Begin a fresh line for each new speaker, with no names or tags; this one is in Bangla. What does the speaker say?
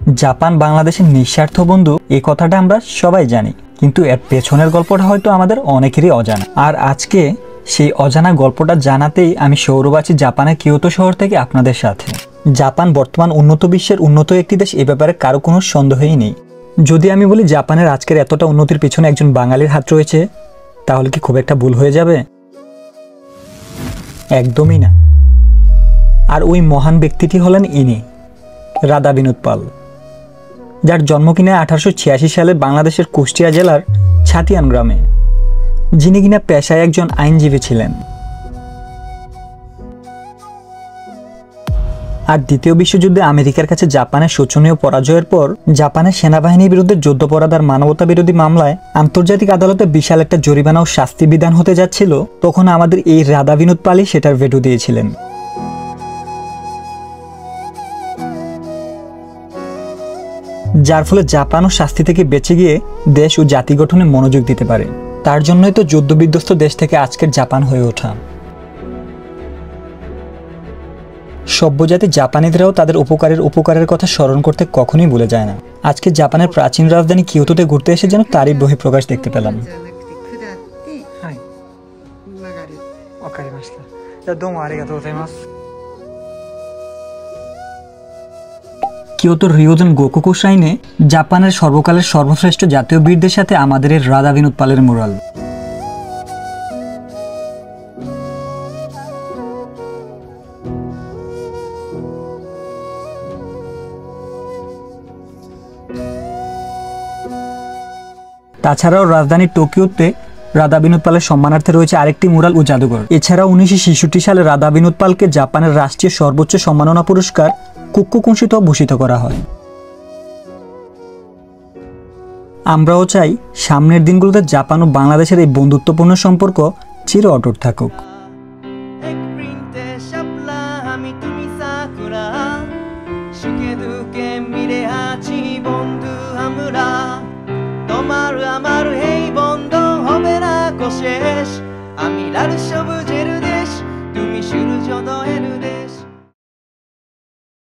জাপান বাংলাদেশের নিঃস্বার্থ বন্ধু এই কথাটা আমরা সবাই জানি, কিন্তু এর পেছনের গল্পটা হয়তো আমাদের অনেকেরই অজানা। আর আজকে সেই অজানা গল্পটা জানাতেই আমি সৌরভ আছি জাপানের কিয়োতো শহর থেকে আপনাদের সাথে। জাপান বর্তমান উন্নত বিশ্বের উন্নত একটি দেশ, এ ব্যাপারে কারো কোনো সন্দেহই নেই। যদি আমি বলি জাপানের আজকের এতটা উন্নতির পিছনে একজন বাঙালির হাত রয়েছে, তাহলে কি খুব একটা ভুল হয়ে যাবে? একদমই না। আর ওই মহান ব্যক্তিটি হলেন ইনি রাধা বিনোদ পাল, যার জন্ম কিনা 1886 সালে বাংলাদেশের কুষ্টিয়া জেলার ছাতিয়ান গ্রামে, যিনি কিনা পেশায় একজন আইনজীবী ছিলেন। আর দ্বিতীয় বিশ্বযুদ্ধে আমেরিকার কাছে জাপানের শোচনীয় পরাজয়ের পর জাপানের সেনাবাহিনীর বিরুদ্ধে যুদ্ধাপরাধ আর মানবতা বিরোধী মামলায় আন্তর্জাতিক আদালতে বিশাল একটা জরিমানা ও শাস্তি বিধান হতে যাচ্ছিল, তখন আমাদের এই রাধা বিনোদ পালই সেটার ভেটো দিয়েছিলেন। যার ফলে জাপানও শাস্তি থেকে বেঁচে গিয়ে দেশ ও জাতি গঠনে মনোযোগ দিতে পারে। তার জন্যই তো যুদ্ধবিধ্বস্ত দেশ থেকে আজকের জাপান হয়ে ওঠা। সভ্যজাতি জাপানিদেরও তাদের উপকারের কথা স্মরণ করতে কখনোই ভুলে যায় না। আজকে জাপানের প্রাচীন রাজধানী কিয়োতোতে ঘুরতে এসে যেন তারই বহিঃপ্রকাশ দেখতে পেলাম। কিয়োতোর রিওজেন গোকুকু শাইনে জাপানের সর্বকালের সর্বশ্রেষ্ঠ জাতীয় বীরদের সাথে আমাদের এই রাধা বিনোদ পালের মুরাল। তাছাড়াও রাজধানী টোকিওতে রাধা বিনোদ পালের সম্মানার্থে রয়েছে আরেকটি মুরাল ও জাদুঘর। এছাড়াও 1966 সালে রাধা বিনোদ পালকে জাপানের রাষ্ট্রীয় সর্বোচ্চ সম্মাননা পুরস্কার কুক্কুকুনশিতে ভূষিত করা হয়। আমরাও চাই সামনের দিনগুলোতে জাপান ও বাংলাদেশের এই বন্ধুত্বপূর্ণ সম্পর্ক চির অটুট থাকুক।
আমার এই বন্ধ হবে না কোশেষ, আমি লাল সবুজের দেশ, তুমি সূর্যোদয়ের দেশ।